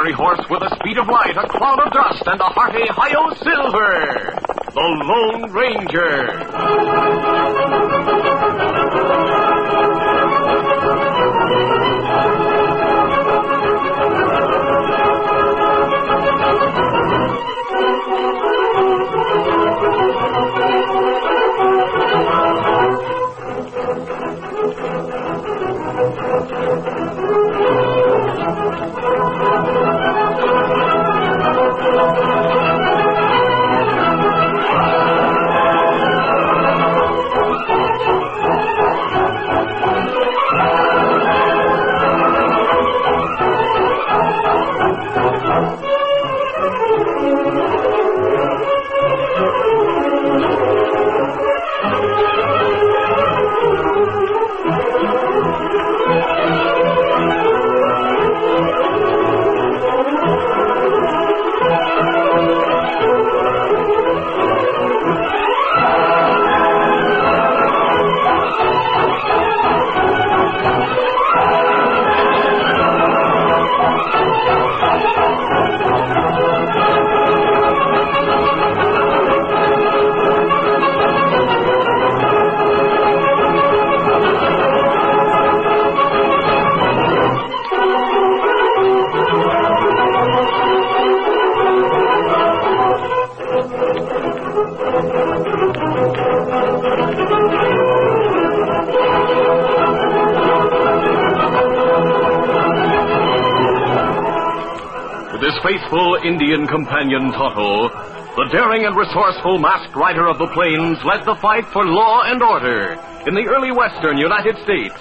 fiery horse with the speed of light, a cloud of dust, and a hearty hi-yo silver, the Lone Ranger. Faithful Indian companion Tonto, the daring and resourceful masked rider of the plains, led the fight for law and order in the early western United States.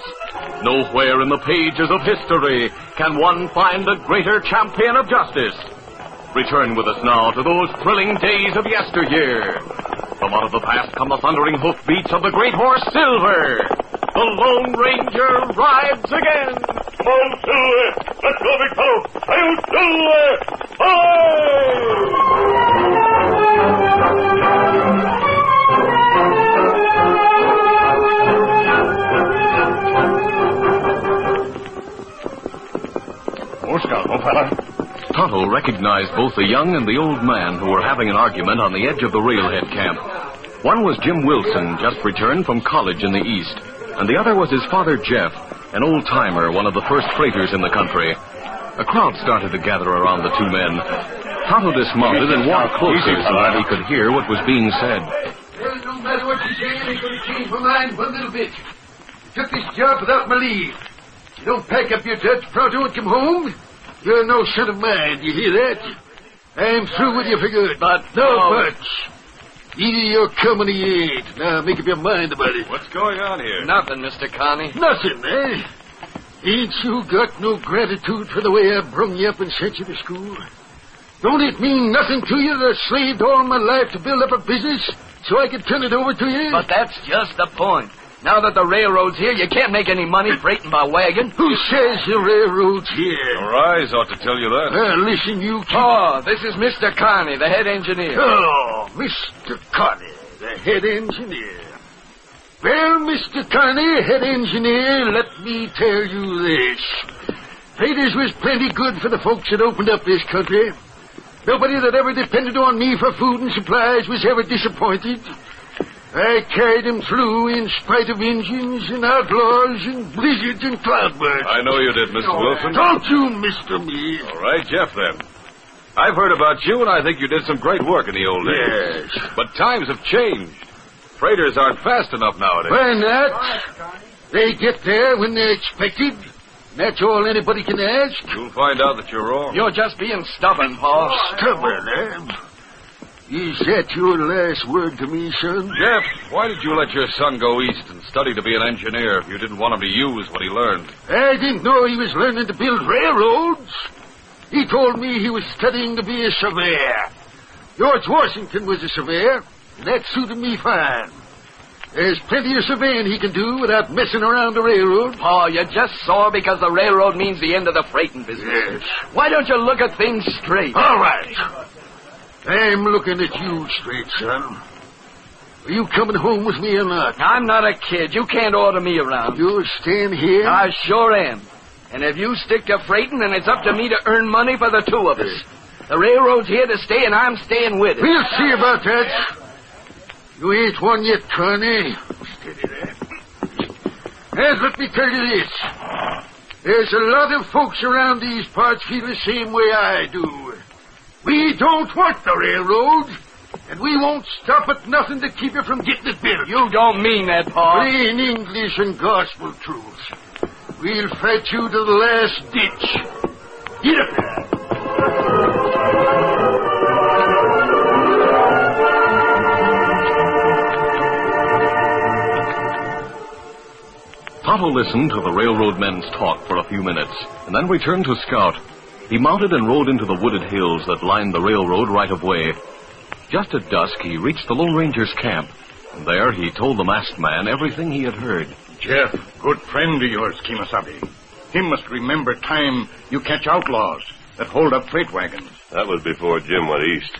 Nowhere in the pages of history can one find a greater champion of justice. Return with us now to those thrilling days of yesteryear. From out of the past come the thundering hoofbeats of the great horse Silver. The Lone Ranger rides again. Come on, Silver! Let's go, big fellow! Hail, Silver! Oh, Scout, old fella. Tonto recognized both the young and the old man who were having an argument on the edge of the railhead camp. One was Jim Wilson, just returned from college in the East, and the other was his father, Jeff, an old-timer, one of the first freighters in the country. A crowd started to gather around the two men. Tonto dismounted and walked closer so that he could hear what was being said. Well, no matter what you say, I ain't going to change my mind one little bit. You took this job without my leave. You don't pack up your duds pronto and come home. You're no son of mine, you hear that? I'm through with you for good. But no buts. Either you're coming or you ain't. Now make up your mind about it. What's going on here? Nothing, Mr. Connie. Nothing, eh? Ain't you got no gratitude for the way I brung you up and sent you to school? Don't it mean nothing to you that I slaved all my life to build up a business so I could turn it over to you? But that's just the point. Now that the railroad's here, you can't make any money freighting by wagon. Who says the railroad's here? Your eyes ought to tell you that. Listen, you keep... Oh, this is Mr. Connie, the head engineer. Oh, Mr. Connie, the head engineer. Well, Mr. Connie, head engineer, let me tell you this. Freighters was plenty good for the folks that opened up this country. Nobody that ever depended on me for food and supplies was ever disappointed. I carried them through in spite of Indians and outlaws and blizzards and cloudbursts. I know you did, Mr. Wilson. Don't you mister me. All right, Jeff, then. I've heard about you, and I think you did some great work in the old days. Yes. But times have changed. Freighters aren't fast enough nowadays. Why not? They get there when they're expected. That's all anybody can ask. You'll find out that you're wrong. You're just being stubborn, Paul. Stubborn, eh? Is that your last word to me, son? Jeff, why did you let your son go east and study to be an engineer if you didn't want him to use what he learned? I didn't know he was learning to build railroads. He told me he was studying to be a surveyor. George Washington was a surveyor, and that suited me fine. There's plenty of surveying he can do without messing around the railroad. Paul, you're just sore because the railroad means the end of the freighting business. Yes. Why don't you look at things straight? All right. I'm looking at you straight, son. Are you coming home with me or not? I'm not a kid. You can't order me around. You're staying here? I sure am. And if you stick to freighting, then it's up to me to earn money for the two of us. The railroad's here to stay, and I'm staying with it. We'll see about that. You ain't won yet, Carney. Steady there. And let me tell you this. There's a lot of folks around these parts feel the same way I do. We don't want the railroad, and we won't stop at nothing to keep you from getting it built. You don't mean that, Pa. Plain English and gospel truth. We'll fight you to the last ditch. Get up there. Tonto listened to the railroad men's talk for a few minutes, and then returned to scout. He mounted and rode into the wooded hills that lined the railroad right of way. Just at dusk, he reached the Lone Ranger's camp, and there he told the masked man everything he had heard. Jeff, good friend of yours, Kemosabe. He must remember time you catch outlaws that hold up freight wagons. That was before Jim went east.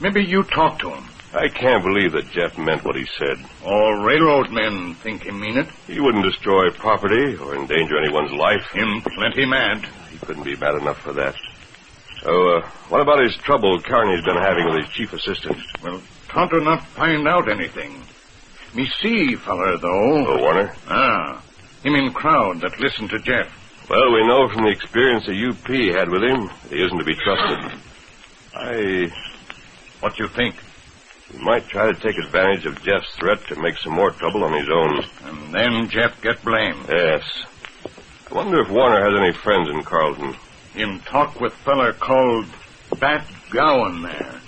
Maybe you talked to him. I can't believe that Jeff meant what he said. All railroad men think he mean it. He wouldn't destroy property or endanger anyone's life. Him plenty mad. He couldn't be mad enough for that. So, what about his trouble Kearney's been having with his chief assistant? Well, Tonto not find out anything. Me see, feller, though. Oh, Warner? Him in crowd that listened to Jeff. Well, we know from the experience the UP had with him that he isn't to be trusted. What you think? He might try to take advantage of Jeff's threat to make some more trouble on his own. And then Jeff get blamed. Yes. I wonder if Warner has any friends in Carlton. Him talk with feller called Bat Gowan there.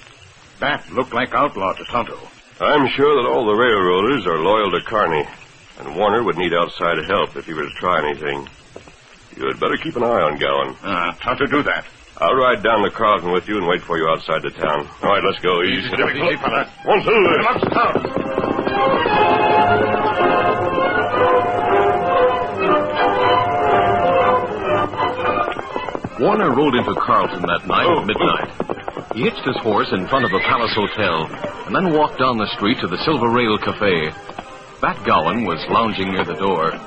Bat look like outlaw to Tonto. I'm sure that all the railroaders are loyal to Kearney, and Warner would need outside help if he were to try anything. You had better keep an eye on Gowan. Tonto do that. I'll ride down to Carlton with you and wait for you outside the town. All right, let's go. Easy, fella. One, two. Let's start. Warner rode into Carlton that night at midnight. He hitched his horse in front of the Palace Hotel and then walked down the street to the Silver Rail Cafe. Bat Gowan was lounging near the door.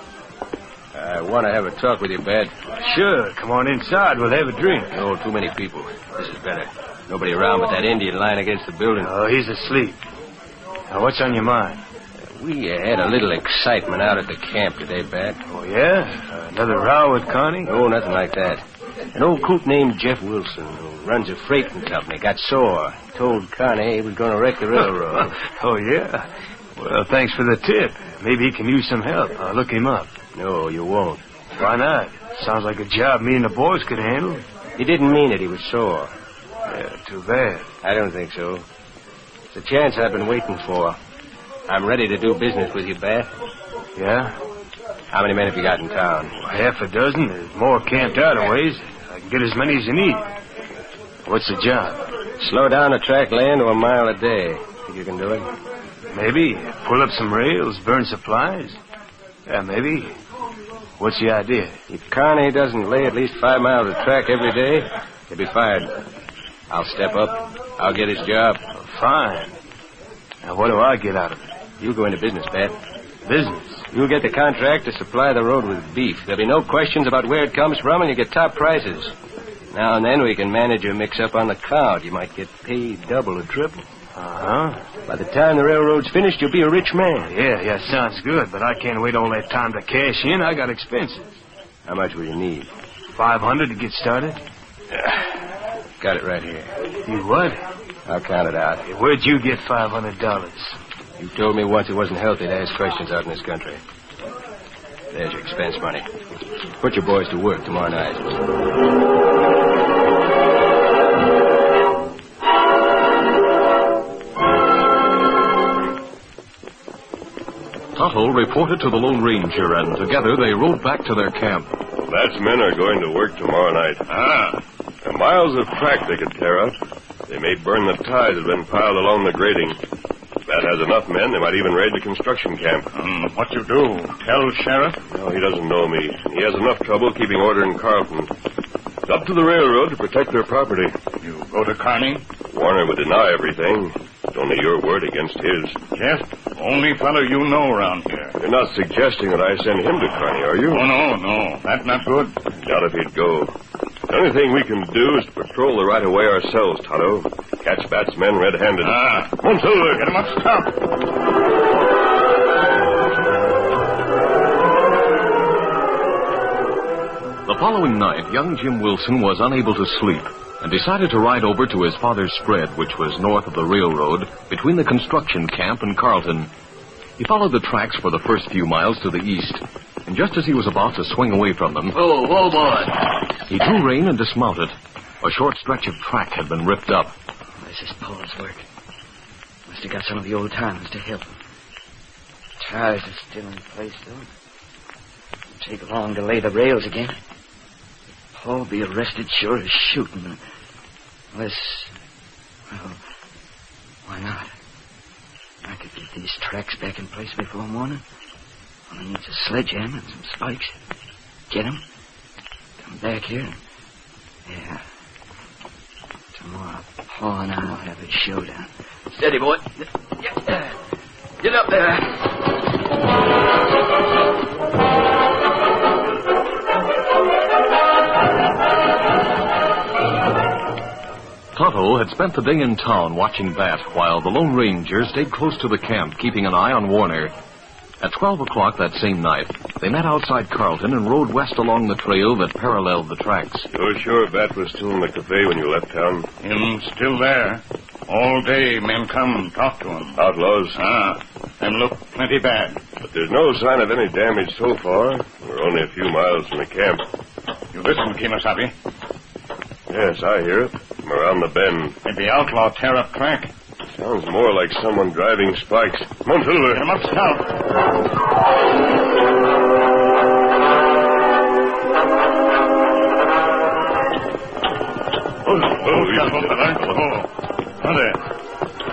I want to have a talk with you, Bat. Sure. Come on inside. We'll have a drink. No, too many people. This is better. Nobody around but that Indian lying against the building. Oh, he's asleep. Now, what's on your mind? We had a little excitement out at the camp today, Bat. Oh, yeah? Another row with Connie? No, nothing like that. An old coot named Jeff Wilson, who runs a freighting company, got sore. Told Connie he was going to wreck the railroad. Oh, yeah? Well, thanks for the tip. Maybe he can use some help. I'll look him up. No, you won't. Why not? Sounds like a job me and the boys could handle. He didn't mean it. He was sore. Yeah, too bad. I don't think so. It's a chance I've been waiting for. I'm ready to do business with you, Bat. Yeah? How many men have you got in town? Well, half a dozen. There's more camped out a ways. I can get as many as you need. What's the job? Slow down the track land to a mile a day. Think you can do it? Maybe. Pull up some rails, burn supplies. Yeah, maybe. What's the idea? If Kearney doesn't lay at least 5 miles of track every day, he'll be fired. I'll step up. I'll get his job. Oh, fine. Now, what do I get out of it? You go into business, Bat. Business? You'll get the contract to supply the road with beef. There'll be no questions about where it comes from, and you get top prices. Now and then we can manage a mix-up on the crowd. You might get paid double or triple. Uh-huh. By the time the railroad's finished, you'll be a rich man. Yeah, sounds good, but I can't wait all that time to cash in. I got expenses. How much will you need? $500 to get started. Got it right here. You what? I'll count it out. Hey, where'd you get $500? You told me once it wasn't healthy to ask questions out in this country. There's your expense money. Put your boys to work tomorrow night. Tonto reported to the Lone Ranger, and together they rode back to their camp. Bat's men are going to work tomorrow night. The miles of track they could tear out. They may burn the ties that have been piled along the grading. If Bat has enough men, they might even raid the construction camp. What you do? Tell Sheriff? No, he doesn't know me. He has enough trouble keeping order in Carlton. It's up to the railroad to protect their property. You go to Kearney? Warner would deny everything. It's only your word against his. Jeff, Only fellow you know around here. You're not suggesting that I send him to Kearney, are you? Oh, no. That's not good. Not if he'd go. The only thing we can do is to patrol the right-of-way ourselves, Tonto. Catch Bat's men red-handed. Come on, Silver. Get him up, stop. The following night, young Jim Wilson was unable to sleep and decided to ride over to his father's spread, which was north of the railroad, between the construction camp and Carlton. He followed the tracks for the first few miles to the east, and just as he was about to swing away from them... Whoa, boy. He drew rein and dismounted. A short stretch of track had been ripped up. This is Paul's work. Must have got some of the old timers to help him. Tires are still in place, though. It'll take long to lay the rails again. Paul be arrested sure as shooting. Unless, well, why not? I could get these tracks back in place before morning. All I need's a sledgehammer and some spikes. Get 'em. Come back here and... Yeah. Tomorrow, Paul and I'll have a showdown. Steady, boy. Get up there. Tonto had spent the day in town watching Bat, while the Lone Ranger stayed close to the camp, keeping an eye on Warner. At 12 o'clock that same night, they met outside Carlton and rode west along the trail that paralleled the tracks. You're sure Bat was still in the cafe when you left town? Him still there. All day men come and talk to him. Outlaws? And look plenty bad. But there's no sign of any damage so far. We're only a few miles from the camp. You listen, Kemosabe. Yes, I hear it. From around the bend. Did the outlaw tear up track? Sounds more like someone driving spikes. Come on, Silver. Get him up, scout.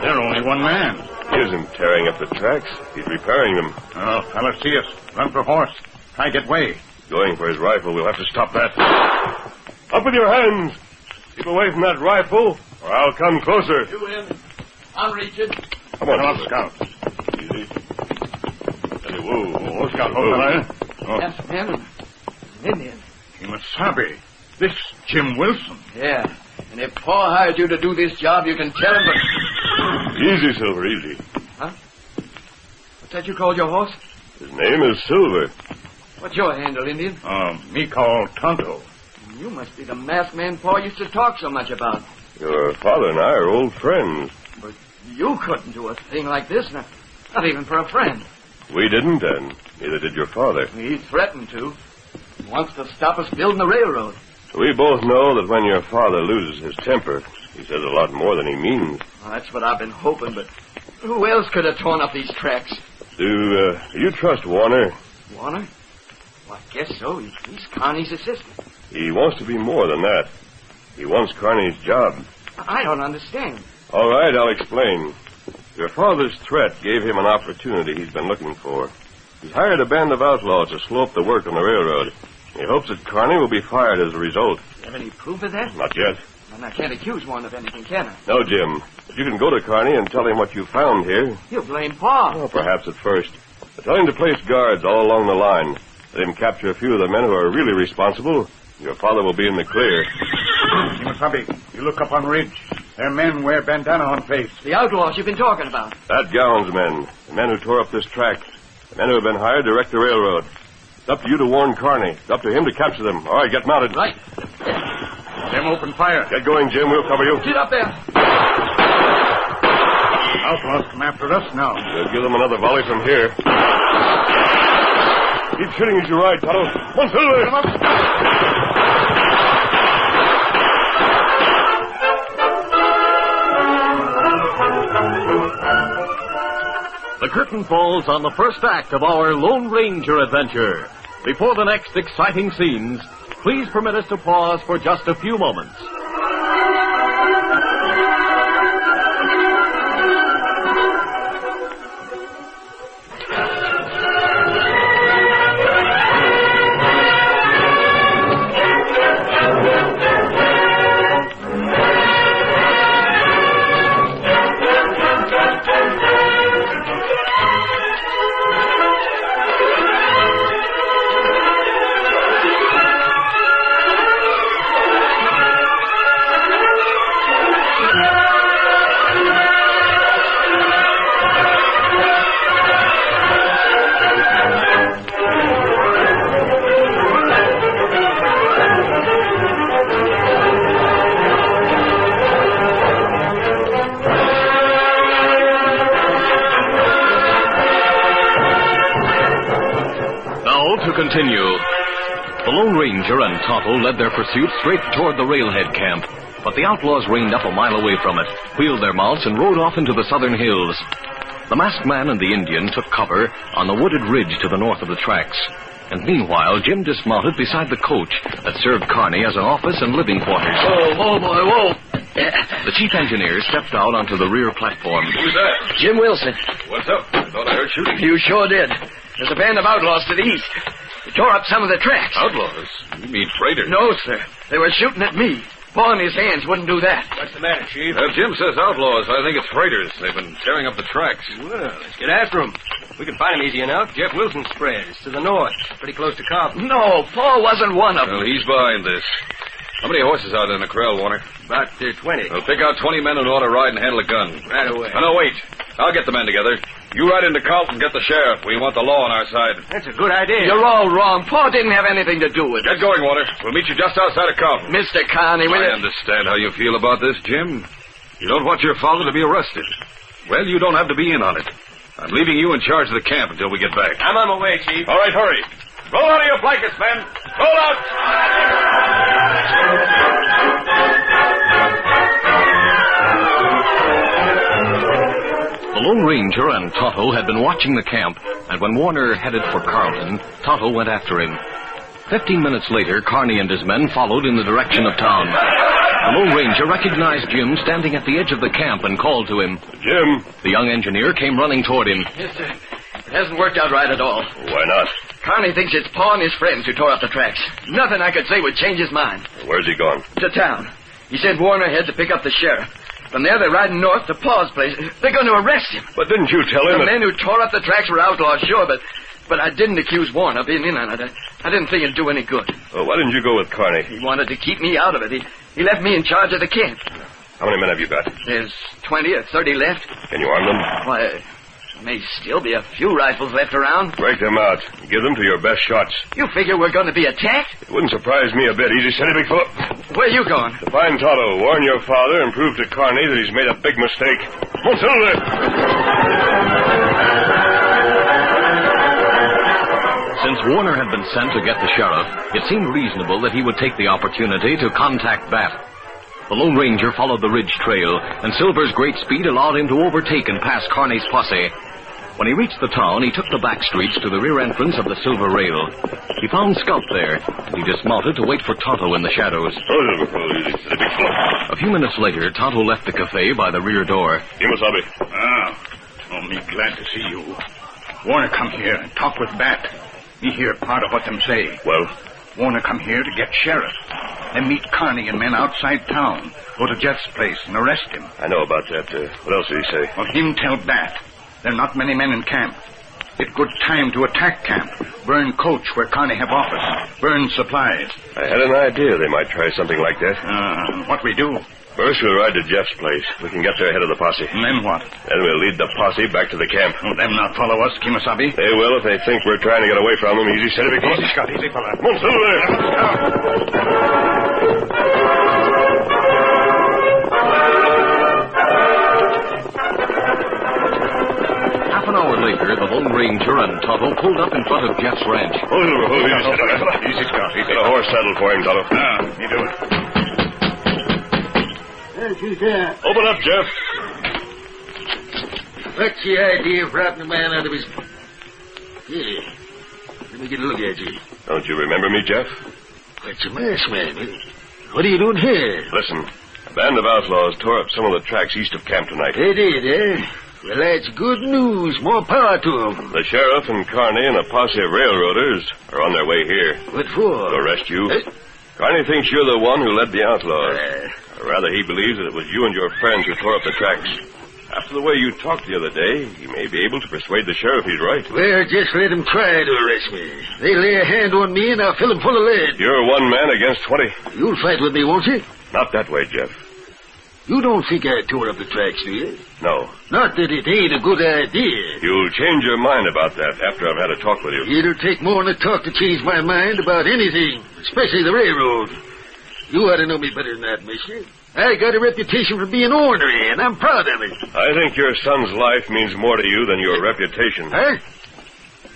They're only one man. He isn't tearing up the tracks. He's repairing them. Oh, fella, see us. Run for horse. Try get way. Going for his rifle. We'll have to stop that. Up with your hands. Keep away from that rifle, or I'll come closer. You in. I'll reach it. Come on, up, Scout. Easy. Steady, whoa, Scout, hold on. Yes, man. An Indian. Kemosabe. This Jim Wilson. Yeah. And if Paul hired you to do this job, you can tell him, but... Easy, Silver, easy. Huh? What's that you called your horse? His name is Silver. What's your handle, Indian? Me called Tonto. You must be the masked man Paul used to talk so much about. Your father and I are old friends. But you couldn't do a thing like this, not even for a friend. We didn't, and neither did your father. He threatened to. He wants to stop us building the railroad. We both know that when your father loses his temper, he says a lot more than he means. Well, that's what I've been hoping, but who else could have torn up these tracks? Do you trust Warner? Warner? Well, I guess so. He's Connie's assistant. He wants to be more than that. He wants Kearney's job. I don't understand. All right, I'll explain. Your father's threat gave him an opportunity he's been looking for. He's hired a band of outlaws to slow up the work on the railroad. He hopes that Kearney will be fired as a result. You have any proof of that? Not yet. And I can't accuse Warren of anything, can I? No, Jim. But you can go to Kearney and tell him what you found here. You blame Paul. Well, perhaps at first. But tell him to place guards all along the line. Let him capture a few of the men who are really responsible. Your father will be in the clear. Kemosabe, you look up on ridge. Their men wear bandana on face. The outlaws you've been talking about. That Gowan's men. The men who tore up this track. The men who have been hired to wreck the railroad. It's up to you to warn Kearney. It's up to him to capture them. All right, get mounted. Right. Them open fire. Get going, Jim. We'll cover you. Get up there. Outlaws come after us now. We'll give them another volley from here. Keep shooting as you ride, Tonto. Come on, Silver. The curtain falls on the first act of our Lone Ranger adventure. Before the next exciting scenes, please permit us to pause for just a few moments. continue. The Lone Ranger and Tonto led their pursuit straight toward the railhead camp, but the outlaws reined up a mile away from it, wheeled their mounts, and rode off into the southern hills. The masked man and the Indian took cover on the wooded ridge to the north of the tracks. And meanwhile, Jim dismounted beside the coach that served Kearney as an office and living quarters. Whoa, boy, whoa. The chief engineer stepped out onto the rear platform. Who's that? Jim Wilson. What's up? I thought I heard shooting. You sure did. There's a band of outlaws to the east. They tore up some of the tracks. Outlaws? You mean freighters? No, sir. They were shooting at me. Paul and his hands wouldn't do that. What's the matter, Chief? Jim says outlaws. I think it's freighters. They've been tearing up the tracks. Well, let's get after them. We can find them easy enough. Jeff Wilson's spread. It's to the north. Pretty close to Compton. No, Paul wasn't one of them. Well, he's behind this. How many horses are there in the corral, Warner? About 20. Well, pick out 20 men who know how to ride and handle a gun. Right away. Oh, no, wait. I'll get the men together. You ride into Carlton and get the sheriff. We want the law on our side. That's a good idea. You're all wrong. Paul didn't have anything to do with it. Get going, Warner. We'll meet you just outside of Carlton. Mr. Kearney, will I you... understand how you feel about this, Jim. You don't want your father to be arrested. Well, you don't have to be in on it. I'm leaving you in charge of the camp until we get back. I'm on my way, Chief. All right, hurry. Roll out of your blankets, men. Roll out! The Lone Ranger and Tonto had been watching the camp, and when Warner headed for Carlton, Tonto went after him. 15 minutes later, Kearney and his men followed in the direction of town. The Lone Ranger recognized Jim standing at the edge of the camp and called to him. Jim. The young engineer came running toward him. Yes, sir. It hasn't worked out right at all. Why not? Kearney thinks it's Paul and his friends who tore up the tracks. Nothing I could say would change his mind. Where's he gone? To town. He sent Warner ahead to pick up the sheriff. From there, they're riding north to Paul's place. They're going to arrest him. But didn't you tell him The men who tore up the tracks were outlaws, sure, but I didn't accuse Warner of being in on it. I didn't think it'd do any good. Well, why didn't you go with Kearney? He wanted to keep me out of it. He left me in charge of the camp. How many men have you got? There's 20 or 30 left. Can you arm them? Why, there may still be a few rifles left around. Break them out. Give them to your best shots. You figure we're going to be attacked? It wouldn't surprise me a bit. Easy, steady, big fellow. Where are you going? To find Tonto, warn your father, and prove to Kearney that he's made a big mistake. Come on, Silver. Since Warner had been sent to get the sheriff, it seemed reasonable that he would take the opportunity to contact Bat. The Lone Ranger followed the ridge trail, and Silver's great speed allowed him to overtake and pass Kearney's posse. When he reached the town, he took the back streets to the rear entrance of the Silver Rail. He found Scout there, and he dismounted to wait for Tonto in the shadows. Easy, steady, big fellow. A few minutes later, Tonto left the cafe by the rear door. Kimasabi. Me glad to see you. Warner come here and talk with Bat. Me hear part of what them say. Well? Warner come here to get sheriff. Then meet Kearney and men outside town. Go to Jeff's place and arrest him. I know about that. What else did he say? Well, him tell Bat. There are not many men in camp. It's good time to attack camp. Burn coach where Kearney have office. Burn supplies. I had an idea they might try something like that. What we do? First, we'll ride to Jeff's place. We can get there ahead of the posse. And then what? Then we'll lead the posse back to the camp. Will them not follow us, Kimasabi? They will if they think we're trying to get away from them. Easy, steady, big fellow. Easy, Scott. Easy, fella. Come on, Silver. Half an hour later, the Lone Ranger and Tonto pulled up in front of Jeff's ranch. Hold it, easy, steady, fella. Easy, Scott. Easy. Get a horse saddled for him, Tonto. You do it. Open up, Jeff. What's the idea of robbing a man out of his... Here. Let me get a look at you. Don't you remember me, Jeff? What's the mask, man? What are you doing here? Listen, a band of outlaws tore up some of the tracks east of camp tonight. They did, eh? Well, that's good news. More power to them. The sheriff and Kearney and a posse of railroaders are on their way here. What for? To arrest you. Kearney thinks you're the one who led the outlaws. Or rather, he believes that it was you and your friends who tore up the tracks. After the way you talked the other day, he may be able to persuade the sheriff he's right. Well, just let them try to arrest me. They lay a hand on me and I'll fill them full of lead. You're one man against 20. You'll fight with me, won't you? Not that way, Jeff. You don't think I tore up the tracks, do you? No. Not that it ain't a good idea. You'll change your mind about that after I've had a talk with you. It'll take more than a talk to change my mind about anything, especially the railroad. You ought to know me better than that, mister. I got a reputation for being ornery, and I'm proud of it. I think your son's life means more to you than your reputation. Huh?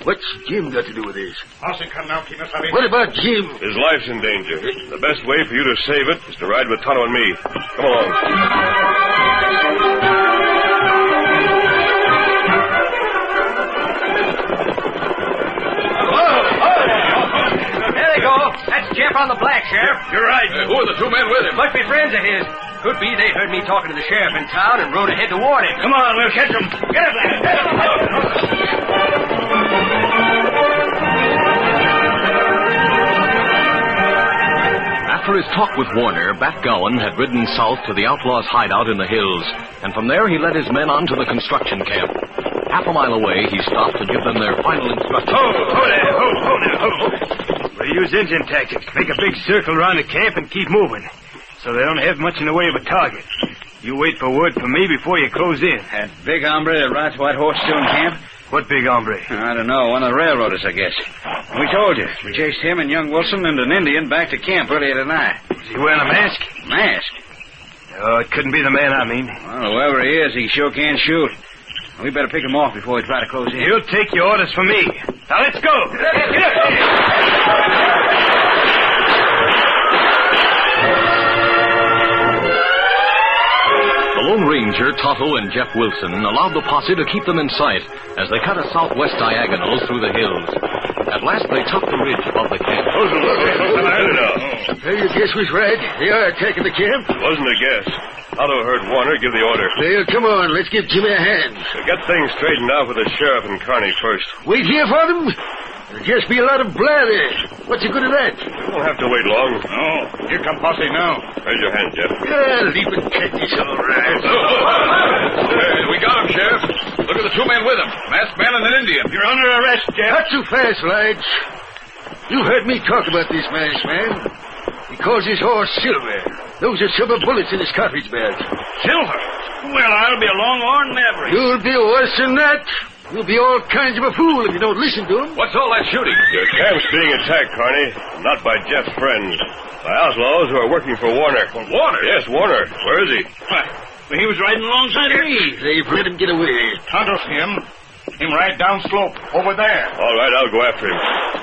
What's Jim got to do with this? Posse, come now, Kimosabe. What about Jim? His life's in danger. The best way for you to save it is to ride with Tonto and me. Come along. There they go. That's Jeff on the black, Sheriff. You're right. Who are the two men with him? Must be friends of his. Could be they heard me talking to the sheriff in town and rode ahead to warn him. Come on, we'll catch them. Get up there. After his talk with Warner, Bat Gowan had ridden south to the outlaws' hideout in the hills, and from there he led his men on to the construction camp. Half a mile away, he stopped to give them their final instructions. Ho there, ho. We'll use engine tactics. Make a big circle around the camp and keep moving, so they don't have much in the way of a target. You wait for word from me before you close in. That big hombre that rides White Horse still in camp? What big hombre? I don't know. One of the railroaders, I guess. We told you. We chased him and young Wilson and an Indian back to camp earlier tonight. Is he wearing a mask? Mask? Oh, it couldn't be the man I mean. Well, whoever he is, he sure can shoot. We better pick him off before we try to close in. He'll take your orders from me. Now, let's go. Get up. The Lone Ranger, Tonto, and Jeff Wilson allowed the posse to keep them in sight as they cut a southwest diagonal through the hills. At last, they topped the ridge above the camp. Your guess was right. They are attacking the camp. It wasn't a guess. Tonto heard Warner give the order. Well, come on. Let's give Jimmy a hand. So get things straightened out with the sheriff and Kearney first. Wait here for them? There'll just be a lot of blather. What's the good of that? You won't have to wait long. Oh, here come Posse now. Raise your hand, Jeff. Yeah, leave it catch this all right. Hey, we got him, Sheriff. Look at the two men with him. Masked man and an Indian. You're under arrest, Jeff. Not too fast, lads. You heard me talk about this masked man. He calls his horse Silver. Those are silver bullets in his cartridge bag. Silver? Well, I'll be a longhorn never. You'll be worse than that. You'll be all kinds of a fool if you don't listen to him. What's all that shooting? Your camp's being attacked, Kearney. Not by Jeff's friends. By outlaws who are working for Warner. For Warner? Yes, Warner. Where is he? Why, he was riding alongside of me. They've let him get away. Tonto's him. Him right down slope, over there. All right, I'll go after him.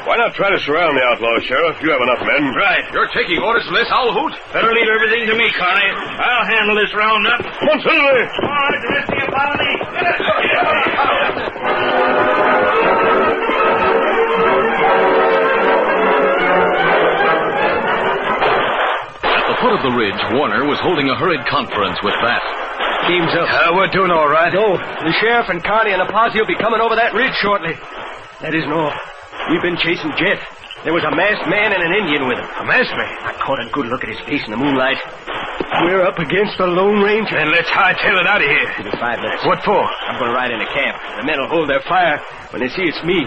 Why not try to surround the outlaws, Sheriff? You have enough men. Right. You're taking orders from this owl hoot? Better leave everything to me, Connie. I'll handle this roundup. Come on, Silver. All right, the rest of you follow me. At the foot of the ridge, Warner was holding a hurried conference with Bat. Team's up. We're doing all right. Oh, the sheriff and Kearney and the posse will be coming over that ridge shortly. That isn't all. We've been chasing Jeff. There was a masked man and an Indian with him. A masked man? I caught a good look at his face in the moonlight. We're up against the Lone Ranger. Then let's hightail it out of here. Give me 5 minutes. What for? I'm going to ride into camp. The men will hold their fire when they see it's me.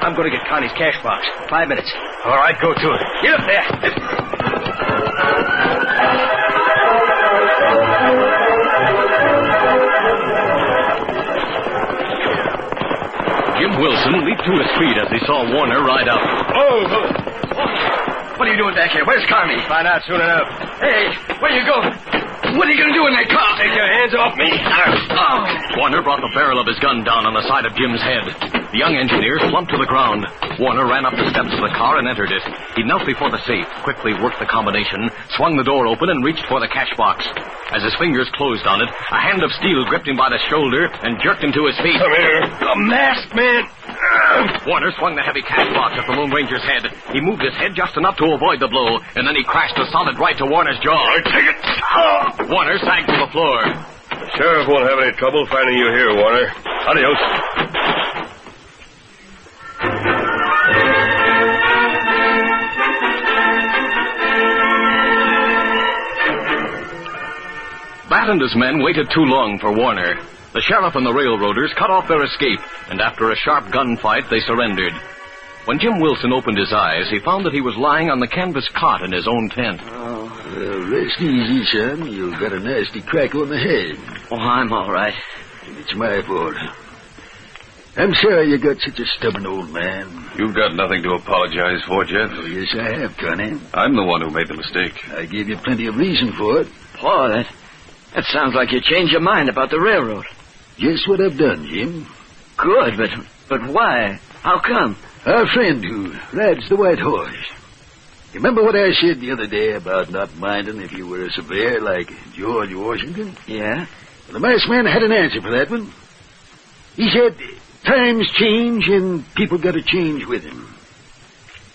I'm going to get Connie's cash box. 5 minutes. All right, go to it. Get up there. Jim Wilson leaped to his feet as he saw Warner ride up. Oh. What are you doing back here? Where's Connie? Find out soon enough. Hey, where you going? What are you going to do in that car? Take your hands off me. Warner brought the barrel of his gun down on the side of Jim's head. The young engineer slumped to the ground. Warner ran up the steps of the car and entered it. He knelt before the safe, quickly worked the combination, swung the door open, and reached for the cash box. As his fingers closed on it, a hand of steel gripped him by the shoulder and jerked him to his feet. Come here. A masked man. Warner swung the heavy cash box at the Lone Ranger's head. He moved his head just enough to avoid the blow, and then he crashed a solid right to Warner's jaw. All right, take it. Warner sagged to the floor. The sheriff won't have any trouble finding you here, Warner. Adios. Bat and his men waited too long for Warner. The sheriff and the railroaders cut off their escape, and after a sharp gunfight, they surrendered. When Jim Wilson opened his eyes, he found that he was lying on the canvas cot in his own tent. Rest easy, son. You've got a nasty crack on the head. Oh, I'm all right. It's my fault. I'm sorry you got such a stubborn old man. You've got nothing to apologize for, Jeff. Oh, yes, I have, Connie. I'm the one who made the mistake. I gave you plenty of reason for it. Paul, that sounds like you changed your mind about the railroad. Just what I've done, Jim. Good, but But why? How come? Our friend who rides the white horse. You remember what I said the other day about not minding if you were a surveyor like George Washington? Yeah? Well, the masked man had an answer for that one. He said, times change and people got to change with him.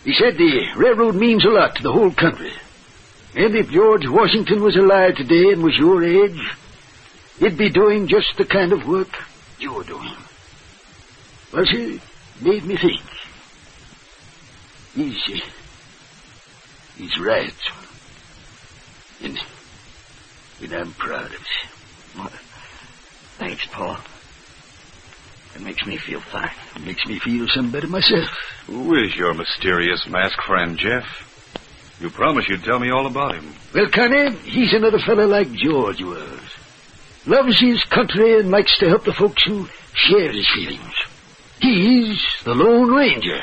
He said the railroad means a lot to the whole country. And if George Washington was alive today and was your age, he'd be doing just the kind of work you're doing. Well, sir, made me think. He's right. And I'm proud of it. Well, thanks, Paul. It makes me feel fine. It makes me feel some better myself. Who is your mysterious masked friend, Jeff? You promised you'd tell me all about him. Well, Connie, he's another fellow like George was. Loves his country and likes to help the folks who share his feelings. He's the Lone Ranger.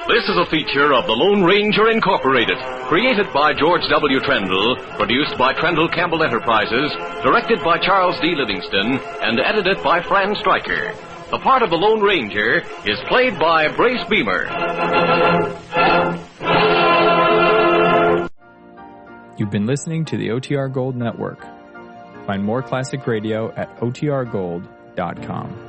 This is a feature of the Lone Ranger Incorporated, created by George W. Trendle, produced by Trendle Campbell Enterprises, directed by Charles D. Livingston, and edited by Fran Stryker. The part of the Lone Ranger is played by Brace Beamer. You've been listening to the OTR Gold Network. Find more classic radio at otrgold.com.